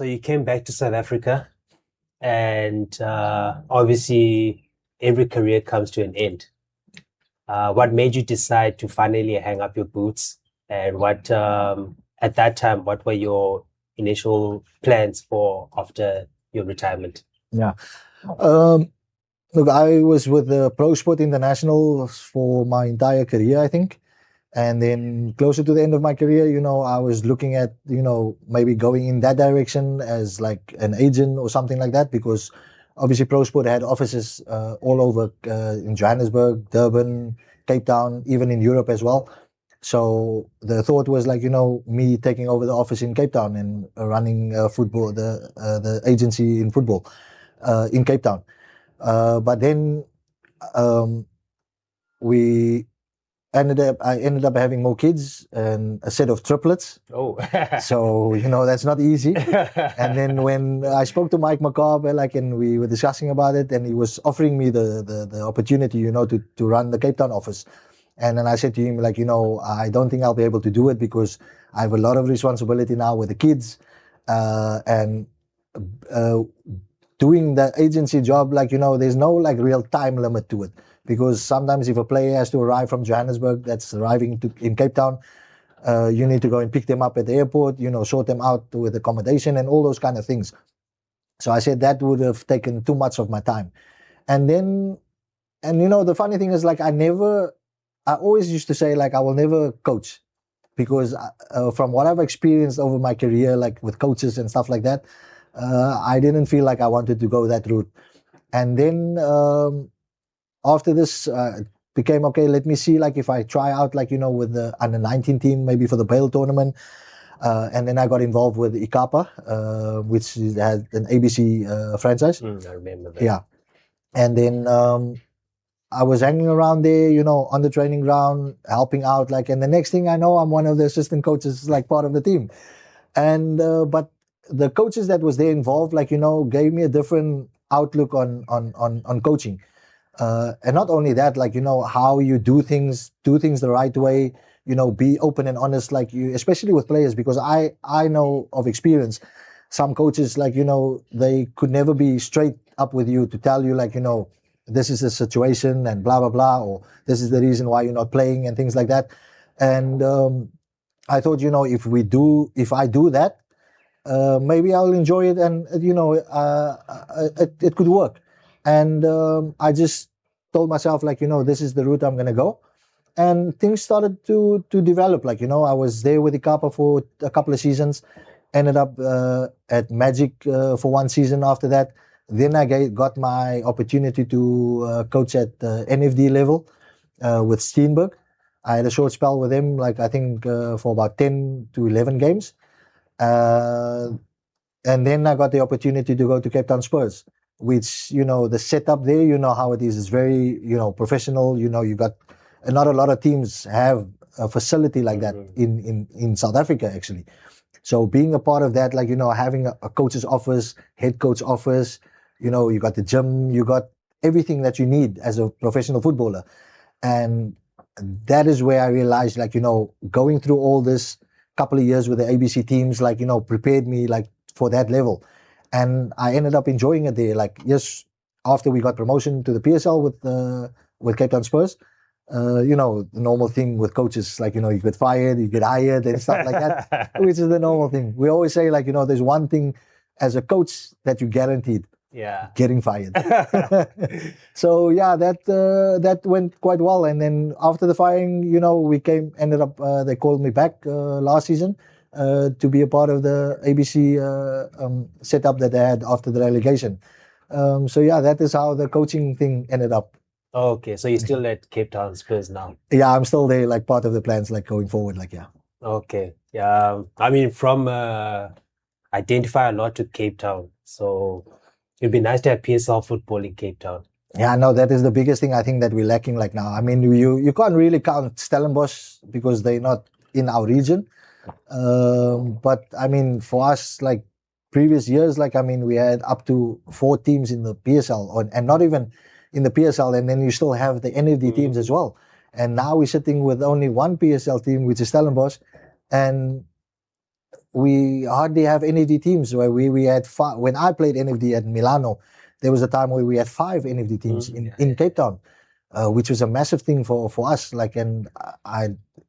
So you came back to South Africa, and obviously every career comes to an end. What made you decide to finally hang up your boots? And what at that time, what were your initial plans for after your retirement? Yeah. Um, Look, I was with the Pro Sport International for my entire career, I think. And then closer to the end of my career, I was looking at, maybe going in that direction as like an agent or something like that, because obviously Pro Sport had offices all over in Johannesburg, Durban, Cape Town, even in Europe as well. So the thought was like, me taking over the office in Cape Town and running football, the agency in football in Cape Town. But then um, we I ended up having more kids and a set of triplets. Oh, So, that's not easy. And then when I spoke to Mike McCarver, and we were discussing about it, and he was offering me the opportunity, to run the Cape Town office. And then I said to him, I don't think I'll be able to do it because I have a lot of responsibility now with the kids. And uh, doing the agency job, there's no real time limit to it, because sometimes if a player has to arrive from Johannesburg that's arriving in Cape Town, you need to go and pick them up at the airport, sort them out with accommodation and all those kind of things. So I said that would have taken too much of my time. And then, the funny thing is, I always used to say, I will never coach, because from what I've experienced over my career, with coaches and stuff like that, I didn't feel like I wanted to go that route. And then after this, became okay. Let me see, if I try out, with the under 19 team, maybe for the Bale tournament. And then I got involved with Ikapa, which had an ABC franchise. I remember that. Yeah. And then I was hanging around there, on the training ground, helping out. And the next thing I know, I'm one of the assistant coaches, part of the team. And but the coaches that was there involved, gave me a different outlook on coaching. And not only that, how you do things the right way, be open and honest, especially with players, because I know of experience, some coaches, they could never be straight up with you to tell you, this is the situation and blah, blah, blah, or this is the reason why you're not playing and things like that. And I thought, if I do that, maybe I'll enjoy it, and it could work. And I just told myself, this is the route I'm going to go. And things started to develop. I was there with the Kappa for a couple of seasons, ended up at Magic for one season after that. Then I got my opportunity to coach at the NFD level with Steenberg. I had a short spell with him, I think for about 10 to 11 games. And then I got the opportunity to go to Cape Town Spurs, which, the setup there, how it is. It's very, professional. You got not a lot of teams have a facility like that in South Africa, actually. So being a part of that, having a coach's office, head coach office, you got the gym, you got everything that you need as a professional footballer. And that is where I realized, going through all this couple of years with the ABC teams, prepared me, for that level. And I ended up enjoying it there. Yes, after we got promotion to the PSL with Cape Town Spurs, the normal thing with coaches, you get fired, you get hired and stuff like that, which is the normal thing. We always say, there's one thing as a coach that you guaranteed. Yeah. Getting fired. So yeah, that went quite well. And then after the firing, ended up, they called me back last season to be a part of the ABC setup that they had after the relegation. So yeah, that is how the coaching thing ended up. Okay, so you're still at Cape Town Spurs now? Yeah, I'm still there, part of the plans, going forward, yeah. Okay, yeah. I mean, from identify a lot to Cape Town, so it'd be nice to have PSL football in Cape Town. Yeah, no, that is the biggest thing I think that we're lacking now. I mean, you can't really count Stellenbosch because they're not in our region. But I mean, for us, previous years, we had up to 4 teams in the PSL, and not even in the PSL, and then you still have the NFD teams as well. And now we're sitting with only one PSL team, which is Stellenbosch. And we hardly have NFD teams. Where we had five. When I played NFD at Milano, there was a time where we had 5 NFD teams in Cape Town, which was a massive thing for us. Like, and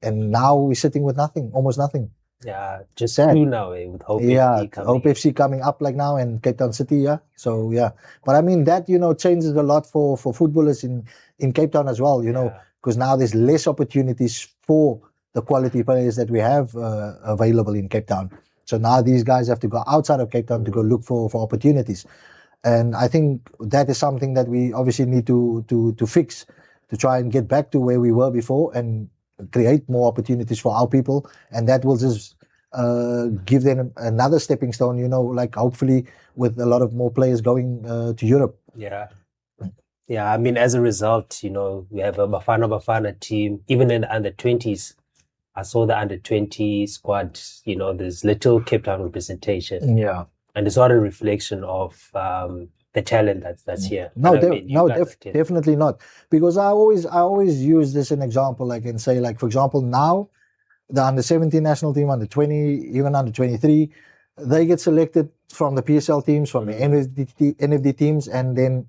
now we're sitting with nothing, almost nothing. Yeah, just Sad. 2 now, with Hope Yeah, FC coming Hope in. FC coming up like now, and Cape Town City. Yeah, so yeah, but I mean that changes a lot for footballers in Cape Town as well. Yeah. Because now there's less opportunities for the quality players that we have available in Cape Town. So now these guys have to go outside of Cape Town to go look for opportunities. And I think that is something that we obviously need to fix, to try and get back to where we were before and create more opportunities for our people. And that will just give them another stepping stone, like hopefully with a lot of more players going to Europe. Yeah. Yeah, I mean, as a result, we have a Bafana Bafana team, even in the under 20s. I saw the under 20 squad, there's little Cape Town representation. Yeah. And it's not a reflection of the talent that's here. No, And I mean, you guys are talented. definitely not. Because I always use this an example, like, and say, like, for example, now the under 17 national team, under 20, even under 23, they get selected from the PSL teams, from the NFD teams, and then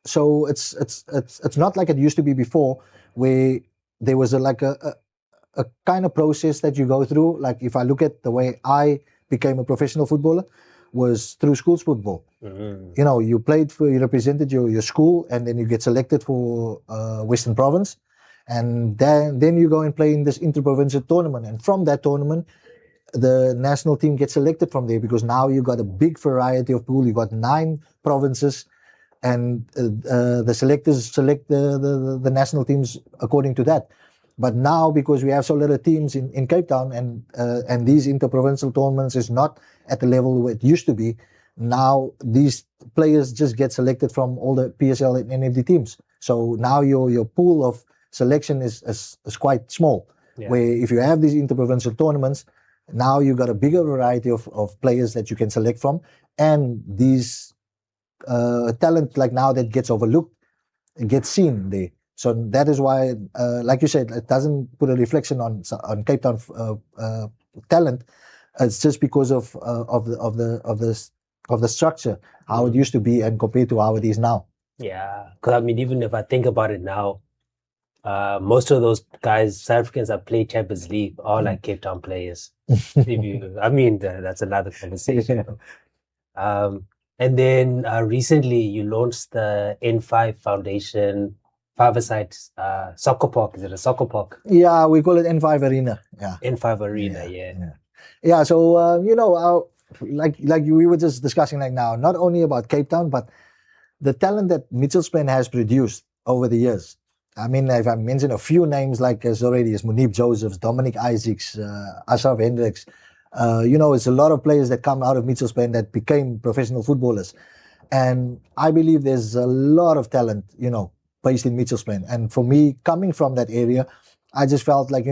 so it's not like it used to be before, where there was a kind of process that you go through. Like, if I look at the way I became a professional footballer, was through schools football. You played you represented your school, and then you get selected for Western Province, and then you go and play in this interprovincial tournament, and from that tournament the national team gets selected from there, because now you got a big variety of pool. You got 9 provinces, and the selectors select the national teams according to that. But now, because we have so little teams in Cape Town, and these interprovincial tournaments is not at the level where it used to be, now these players just get selected from all the PSL and NFD teams. So now your pool of selection is quite small. Yeah. Where if you have these interprovincial tournaments, now you got a bigger variety of players that you can select from, and these talent, like, now that gets overlooked, gets seen there. So that is why, like you said, it doesn't put a reflection on Cape Town talent. It's just because of the structure, how it used to be, and compared to how it is now. Yeah, because I mean, even if I think about it now, most of those guys, South Africans that play Champions League, are like Cape Town players. I mean, that's another conversation. And then recently you launched the N5 Foundation 5-a-side soccer park. Is it a soccer park? Yeah, we call it N5 Arena. Yeah, N5 Arena. Yeah. So like we were just discussing like now, not only about Cape Town, but the talent that Mitchells Plain has produced over the years. I mean, if I mention a few names, like as Munib Josephs, Dominic Isaacs, Ashraf Hendricks, it's a lot of players that come out of Mitchells Plain that became professional footballers. And I believe there's a lot of talent, based in Mitchells Plain. And for me, coming from that area, I just felt like,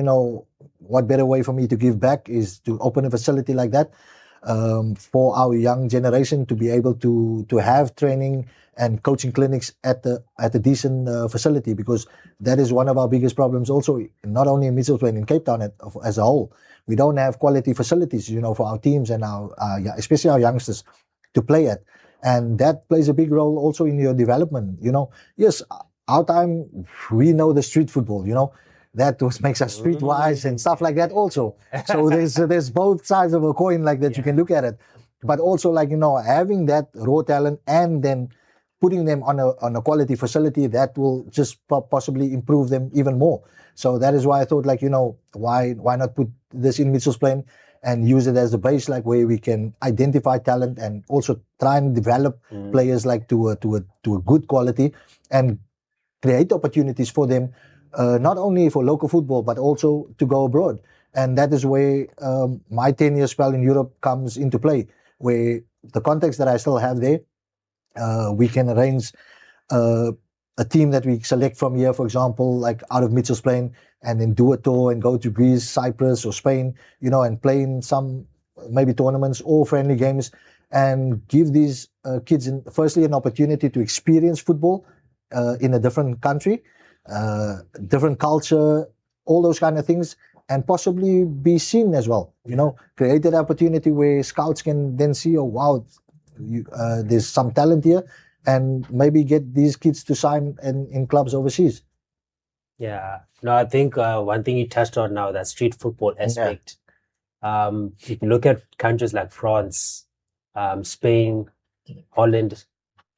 what better way for me to give back is to open a facility like that, for our young generation to be able to have training and coaching clinics at a decent facility, because that is one of our biggest problems also, not only in Mitchells Plain, in Cape Town as a whole. We don't have quality facilities, for our teams and especially our youngsters to play at. And that plays a big role also in your development, Yes, our time, we know the street football, that makes us streetwise and stuff like that also. So there's both sides of a coin like that. You can look at it. But also, like, having that raw talent and then putting them on a quality facility that will just possibly improve them even more. So that is why I thought, like, why not put this in Mitchells Plain and use it as a base, like, where we can identify talent and also try and develop players, like, to a good quality, and create opportunities for them, not only for local football but also to go abroad. And that is where my 10-year spell in Europe comes into play, where the context that I still have there, we can arrange a team that we select from here, for example, like out of Mitchells Plain, and then do a tour and go to Greece, Cyprus, or Spain, and play in some maybe tournaments or friendly games, and give these kids, firstly, an opportunity to experience football in a different country, different culture, all those kind of things, and possibly be seen as well. Create that opportunity where scouts can then see, oh wow, there's some talent here, and maybe get these kids to sign in clubs overseas. Yeah. No, I think one thing you touched on now, that street football aspect. If you look at countries like France, Spain, Holland,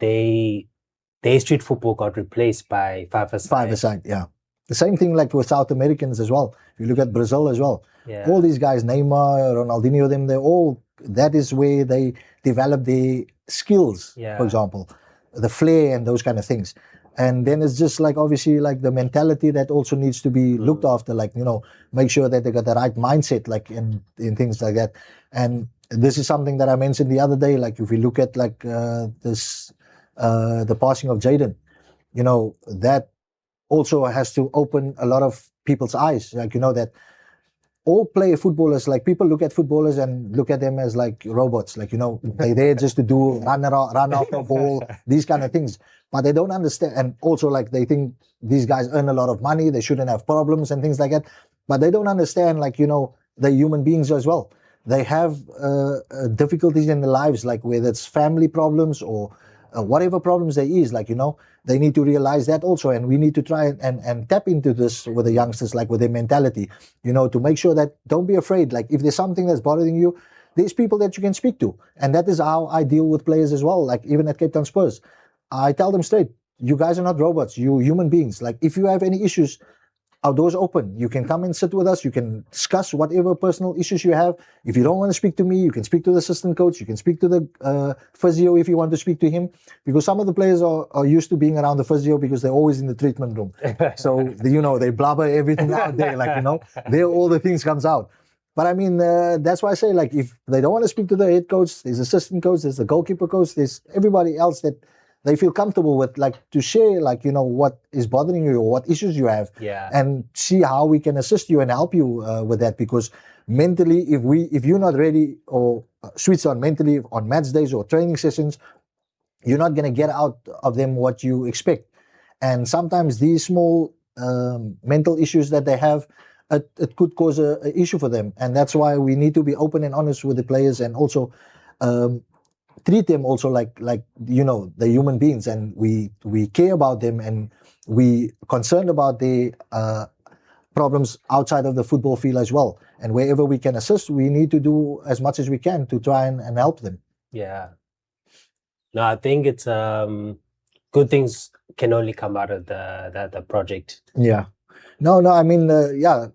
their street football got replaced by five-a-side. Five-a-side, yeah. The same thing like with South Americans as well. If you look at Brazil as well, Yeah. all these guys, Neymar, Ronaldinho, them, they're all, that is where they develop their skills, Yeah. for example, the flair and those kind of things. And then it's just like, obviously, like the mentality that also needs to be looked after, like, make sure that they got the right mindset, like in things like that. And this is something that I mentioned the other day, like if we look at like the passing of Jaden, that also has to open a lot of people's eyes. Like, that all player footballers, like people look at footballers and look at them as like robots. Like, they're there just to run off the ball, these kind of things. But they don't understand. And also like they think these guys earn a lot of money. They shouldn't have problems and things like that. But they don't understand, like, they're human beings as well. They have difficulties in their lives, like whether it's family problems or whatever problems there is, like, they need to realize that also. And we need to try and tap into this with the youngsters, like with their mentality, to make sure that don't be afraid. Like if there's something that's bothering you, there's people that you can speak to. And that is how I deal with players as well. Like even at Cape Town Spurs, I tell them straight, you guys are not robots, you human beings. Like if you have any issues, our doors open. You can come and sit with us. You can discuss whatever personal issues you have. If you don't want to speak to me, you can speak to the assistant coach. You can speak to the physio if you want to speak to him. Because some of the players are used to being around the physio because they're always in the treatment room. So, they blubber everything out there. Like, there all the things comes out. But I mean, that's why I say, like, if they don't want to speak to the head coach, there's assistant coach, there's the goalkeeper coach, there's everybody else that they feel comfortable with, like, to share, like, what is bothering you or what issues you have. Yeah. And see how we can assist you and help you with that. Because mentally, if you're not ready or switched on mentally on match days or training sessions, you're not going to get out of them what you expect. And sometimes these small mental issues that they have, it could cause a issue for them. And that's why we need to be open and honest with the players, and also treat them also like they're human beings, and we care about them, and we concerned about their problems outside of the football field as well. And wherever we can assist, we need to do as much as we can to try and help them. Yeah. No, I think it's good things can only come out of the project. Yeah. No, I mean, I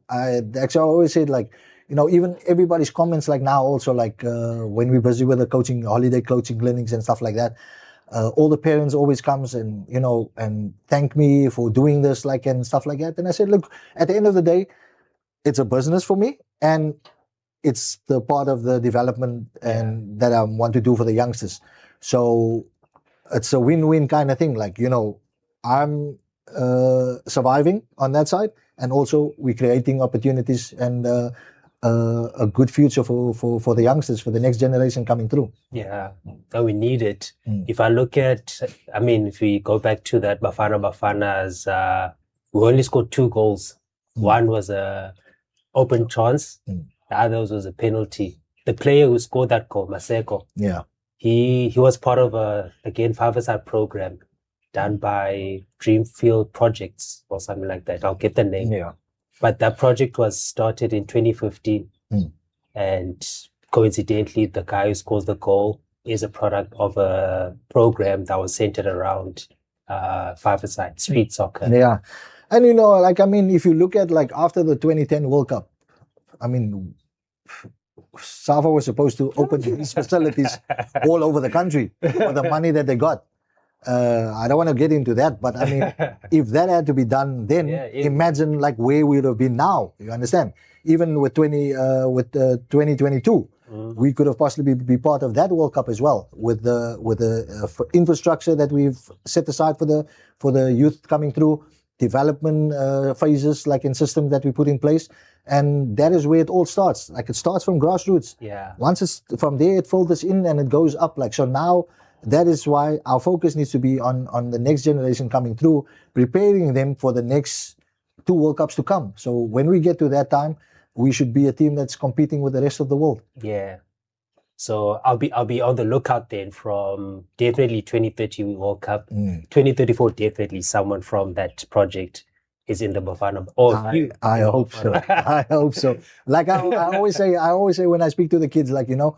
always said, like, even everybody's comments, like now also, like when we're busy with the holiday coaching clinics and stuff like that, all the parents always comes and, and thank me for doing this, like, and stuff like that. And I said, look, at the end of the day, it's a business for me, and it's the part of the development and that I want to do for the youngsters. So it's a win-win kind of thing. Like, I'm surviving on that side, and also we're creating opportunities and a good future for the youngsters, for the next generation coming through. Yeah, and we need it. If I look at, if we go back to that Bafana Bafana's, we only scored 2 goals. One was a open chance. The other was a penalty. The player who scored that goal, Maseko, he was part of again 5-a-side program done by Dreamfield Projects or something like that. I'll get the name. Yeah. But that project was started in 2015. And coincidentally, the guy who scores the goal is a product of a program that was centered around 5-a-side, street soccer. Yeah. And, if you look at, like, after the 2010 World Cup, SAFA was supposed to open these facilities all over the country for the money that they got. I don't want to get into that, but if that had to be done then, imagine like where we would have been now. You understand? Even with 2022, we could have possibly be part of that World Cup as well, with the infrastructure that we've set aside for the youth coming through, development phases, like in systems that we put in place. And that is where it all starts. Like, it starts from grassroots. Yeah. Once it's from there, it filters in and it goes up. Like, so now, that is why our focus needs to be on the next generation coming through, preparing them for the next 2 World Cups to come. So when we get to that time, we should be a team that's competing with the rest of the world. Yeah. So I'll be on the lookout then from definitely 2030 World Cup, 2034 definitely someone from that project is in the Bafana. Or you I in the hope so. Bafana. I hope so. Like I always say when I speak to the kids, like, you know,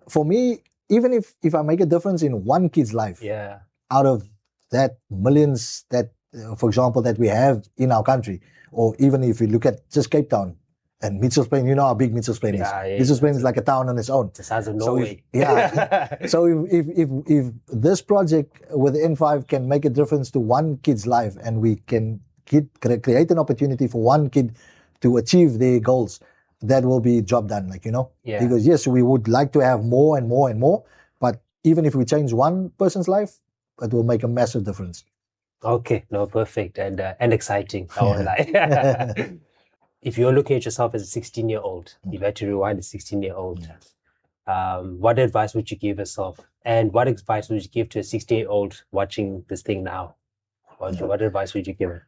for me, even if I make a difference in one kid's life Yeah. out of that millions that, for example, that we have in our country, or even if you look at just Cape Town and Mitchell's Plain, you know how big Mitchell's Plain is. Yeah, Mitchell's Plain is like a town on its own. The size of So Norway. so if this project with N5 can make a difference to one kid's life, and we can create an opportunity for one kid to achieve their goals, that will be job done, like, you know. Yeah. Because yes, we would like to have more and more and more, but even if we change one person's life, it will make a massive difference. Okay, no, perfect and exciting. I won't lie. If you're looking at yourself as a 16-year-old, you've had to rewind a 16-year-old. What advice would you give yourself? And what advice would you give to a 16-year-old watching this thing now? What advice would you give her?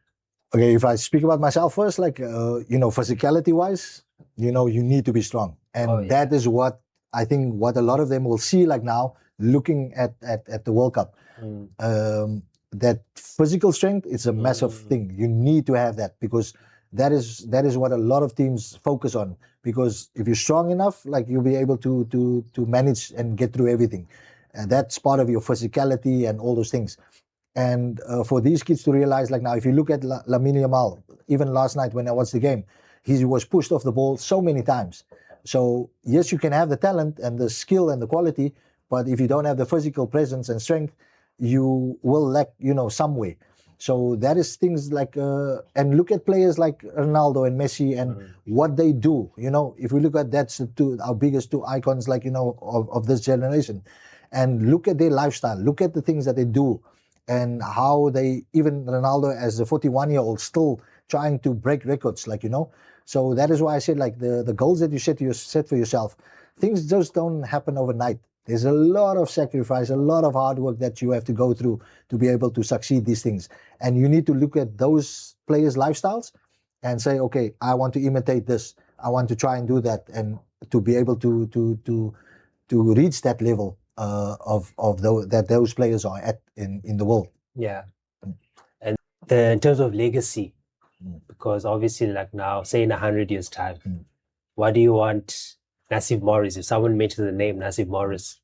Okay, if I speak about myself first, like, you know, physicality wise, you know, you need to be strong. And that is what I think what a lot of them will see, like now, looking at the World Cup. That physical strength is a massive thing. You need to have that, because that is what a lot of teams focus on. Because if you're strong enough, like, you'll be able to manage and get through everything. And that's part of your physicality and all those things. And for these kids to realize, like now, if you look at Lamine Yamal, even last night when I watched the game, he was pushed off the ball so many times. So yes, you can have the talent and the skill and the quality, but if you don't have the physical presence and strength, you will lack, you know, some way. So that is things like, and look at players like Ronaldo and Messi and what they do. You know, if we look at that's our biggest two icons, like, you know, of this generation, and look at their lifestyle, look at the things that they do, and how they, even Ronaldo as a 41-year-old, still trying to break records, like, you know. So that is why I said, like, the goals that you set for yourself, things just don't happen overnight. There's a lot of sacrifice, a lot of hard work that you have to go through to be able to succeed these things. And you need to look at those players' lifestyles and say, okay, I want to imitate this. I want to try and do that, and to be able to reach that level of that those players are at in the world. Yeah. And in terms of legacy, because obviously, like now, say in 100 years' time, what do you want Nasief Morris? If someone mentions the name Nasief Morris,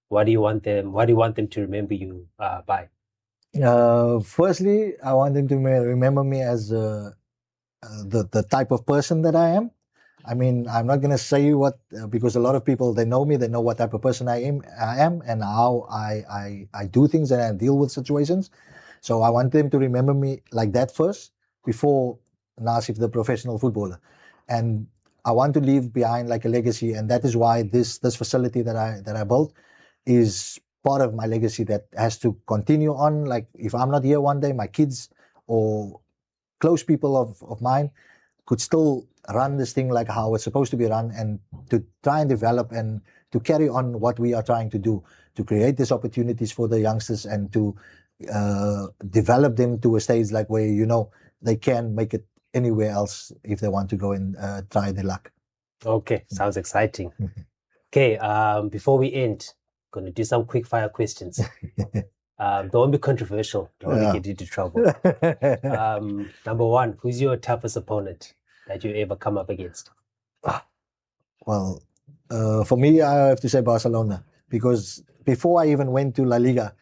what do you want them to remember you by? Firstly, I want them to remember me as the type of person that I am. I mean, I'm not gonna say what because a lot of people, they know me, they know what type of person I am, and how I do things and I deal with situations. So I want them to remember me like that first, before Nasief, the professional footballer, and I want to leave behind like a legacy, and that is why this facility that I built is part of my legacy that has to continue on. Like, if I'm not here one day, my kids or close people of mine could still run this thing like how it's supposed to be run, and to try and develop and to carry on what we are trying to do, to create these opportunities for the youngsters, and to develop them to a stage like where, you know, they can make it anywhere else if they want to go and try their luck. Okay, sounds exciting. Okay, before we end, gonna do some quick fire questions. Don't be controversial. Don't want to get into trouble. Number one, who's your toughest opponent that you ever come up against? Well, for me, I have to say Barcelona, because before I even went to La Liga,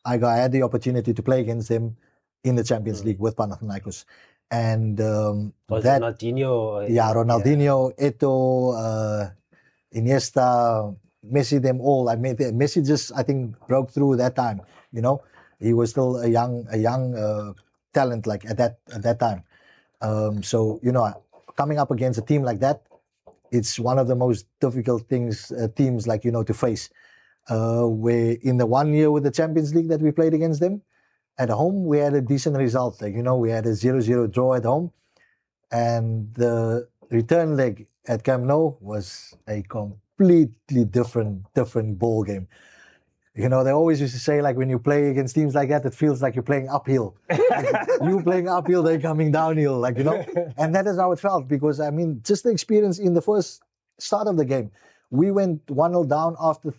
I had the opportunity to play against them in the Champions League with Panathinaikos. And Was it Ronaldinho? Yeah, Ronaldinho, Eto'o, Iniesta, Messi, them all. I mean, Messi just, I think, broke through that time. You know, he was still a young talent, like at that time. So, you know, coming up against a team like that, it's one of the most difficult teams, like, you know, to face. Where in the 1 year with the Champions League that we played against them, at home, we had a decent result. Like, you know, we had a 0-0 draw at home. And the return leg at Camp Nou was a completely different ball game. You know, they always used to say, like, when you play against teams like that, it feels like you're playing uphill. Like, you playing uphill, they're coming downhill, like, you know. And that is how it felt, because, I mean, just the experience in the first start of the game. We went 1-0 down after,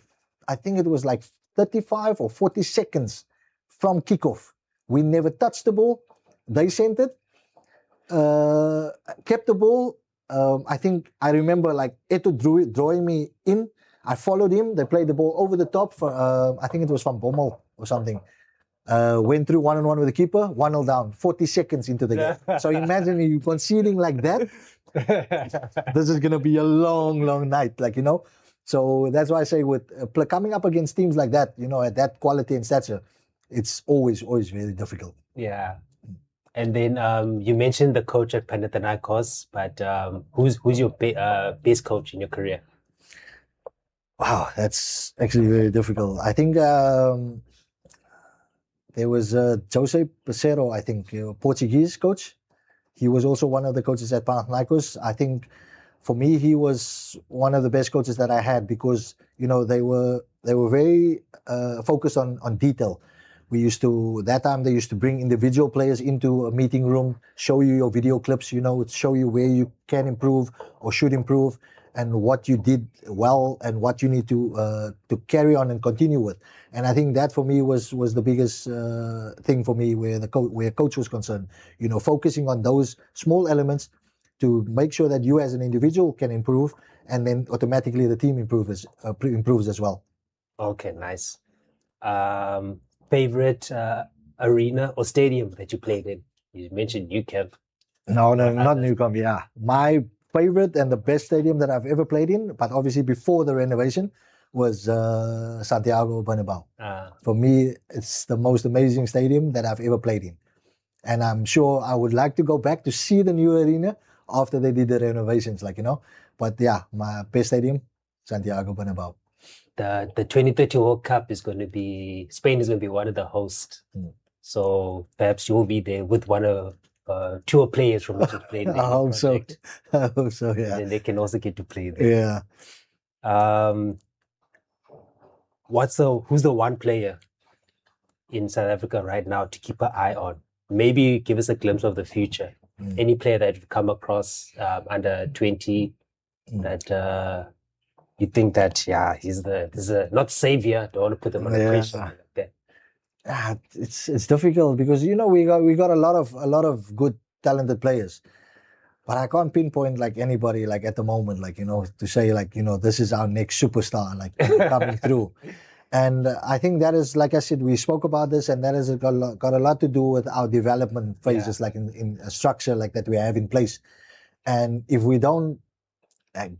I think it was like 35 or 40 seconds from kickoff. We never touched the ball. They sent it, kept the ball. I think I remember, like, Eto drawing me in. I followed him. They played the ball over the top for, I think it was from Bommel or something. Went through 1-on-1 with the keeper, 1-0 down, 40 seconds into the game. So imagine you conceding like that. This is going to be a long, long night, like, you know. So that's why I say, with coming up against teams like that, you know, at that quality and stature, it's always very difficult. Yeah. And then you mentioned the coach at Panathinaikos, but who's your best coach in your career? Wow, that's actually very difficult. I think there was Jose Peseiro, I think, Portuguese coach. He was also one of the coaches at Panathinaikos. I think for me, he was one of the best coaches that I had, because, you know, they were very focused on detail. They used to bring individual players into a meeting room, show you your video clips, you know, show you where you can improve or should improve, and what you did well and what you need to carry on and continue with. And I think that for me was the biggest thing for me, where coach was concerned. You know, focusing on those small elements to make sure that you as an individual can improve, and then automatically the team improves as well. Okay, nice. Favorite arena or stadium that you played in? You mentioned New Camp. No, not New Camp. Yeah, my favorite and the best stadium that I've ever played in, but obviously before the renovation, was Santiago Bernabeu. For me, it's the most amazing stadium that I've ever played in. And I'm sure I would like to go back to see the new arena after they did the renovations, like, you know. But yeah, my best stadium, Santiago Bernabeu. The 2030 World Cup is going to be, Spain is going to be one of the hosts. So perhaps you'll be there with one of two players from which you played in the I hope project. so. I hope so, yeah. And then they can also get to play there. Yeah. Who's the one player in South Africa right now to keep an eye on? Maybe give us a glimpse of the future. Any player that you've come across under 20 that you think that, yeah, he's not savior. Don't want to put him under pressure like that. It's difficult, because, you know, we got a lot of good talented players, but I can't pinpoint like anybody like at the moment, like, you know, to say like, you know, this is our next superstar like coming through. And I think that is, like I said, we spoke about this, and that has got a lot to do with our development phases, like in a structure like that we have in place. And if we don't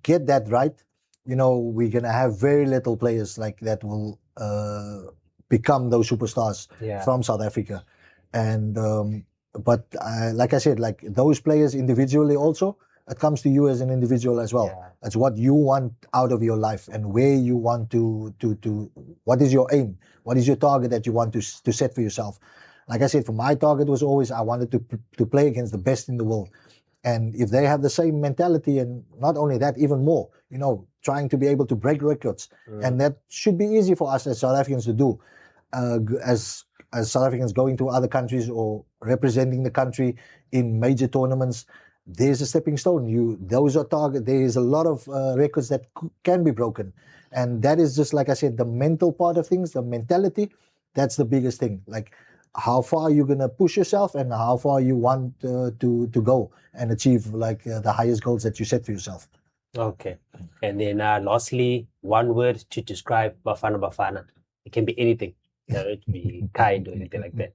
get that right, you know, we're gonna have very little players like that will become those superstars from South Africa. And but like I said, like those players individually also, it comes to you as an individual as well. It's what you want out of your life, and where you want to what is your aim, what is your target that you want to set for yourself. Like I said, for my target was always, I wanted to play against the best in the world. And if they have the same mentality, and not only that, even more, you know, trying to be able to break records, and that should be easy for us as South Africans to do, as South Africans going to other countries or representing the country in major tournaments. There's a stepping stone. Those are target. There is a lot of records that can be broken, and that is just, like I said, the mental part of things, the mentality. That's the biggest thing. Like, how far you're gonna push yourself, and how far you want to go and achieve like the highest goals that you set for yourself. Okay, and then lastly, one word to describe Bafana Bafana. It can be anything. You know, it can be kind or anything like that.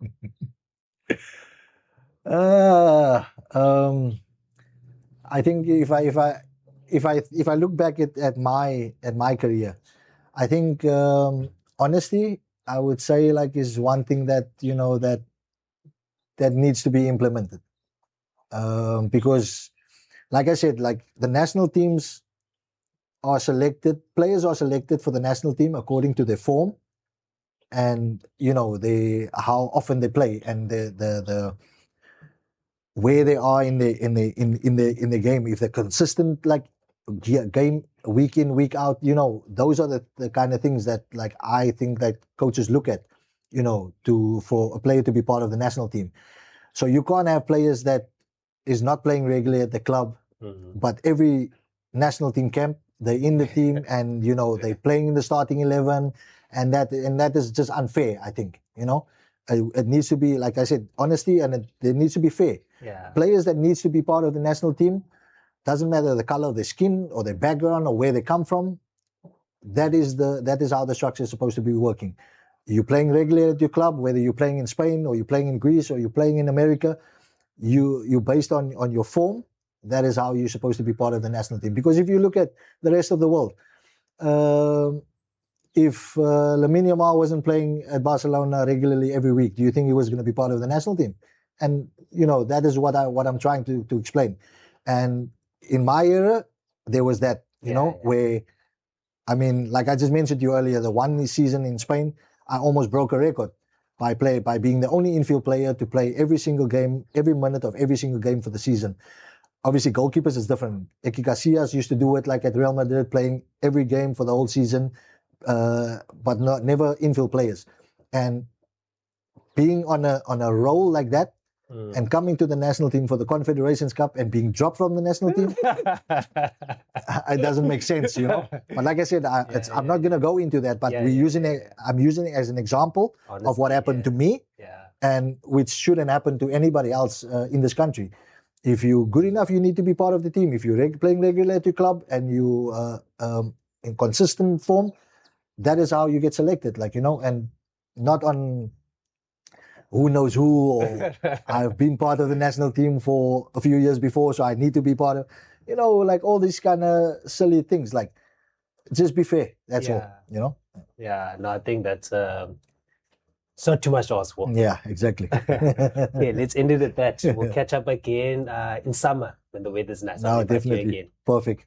I think if I look back at my career, I think honesty, I would say, like, is one thing that, you know, that needs to be implemented, because, like I said, like the national teams players are selected for the national team according to their form, and, you know, how often they play, and the where they are in the game. If they're consistent, like game week in, week out. Those are the kind of things that like I think that coaches look at, for a player to be part of the national team. So you can't have players that is not playing regularly at the club, but every national team camp they're in the team and they're playing in the starting 11, and that is just unfair. I think it needs to be, like I said, honesty, and it needs to be fair. Yeah. Players that needs to be part of the national team, doesn't matter the color of their skin or their background or where they come from. That is how the structure is supposed to be working. You're playing regularly at your club, whether you're playing in Spain or you're playing in Greece or you're playing in America. You based on your form. That is how you're supposed to be part of the national team. Because if you look at the rest of the world, if Lamine Yamal wasn't playing at Barcelona regularly every week, do you think he was going to be part of the national team? And that is what I'm trying to explain. And in my era, there was that, where, I mean, like I just mentioned to you earlier, the one season in Spain, I almost broke a record by being the only infield player to play every single game, every minute of every single game for the season. Obviously, goalkeepers is different. Eki Casillas used to do it like at Real Madrid, playing every game for the whole season, but never infield players. And being on a role like that, and coming to the national team for the Confederations Cup and being dropped from the national team, it doesn't make sense, But like I said, I'm not going to go into that, but I'm using it as an example, honestly, of what happened to me, and which shouldn't happen to anybody else in this country. If you're good enough, you need to be part of the team. If you're playing regularly at your club and you in consistent form, that is how you get selected, and not on who knows who, or I've been part of the national team for a few years before, so I need to be part of, like all these kind of silly things. Like, just be fair. That's all, Yeah, no, I think that's it's not too much to ask for. Yeah, exactly. Okay, let's end it at that. We'll catch up again in summer when the weather's nice. No, definitely. Perfect.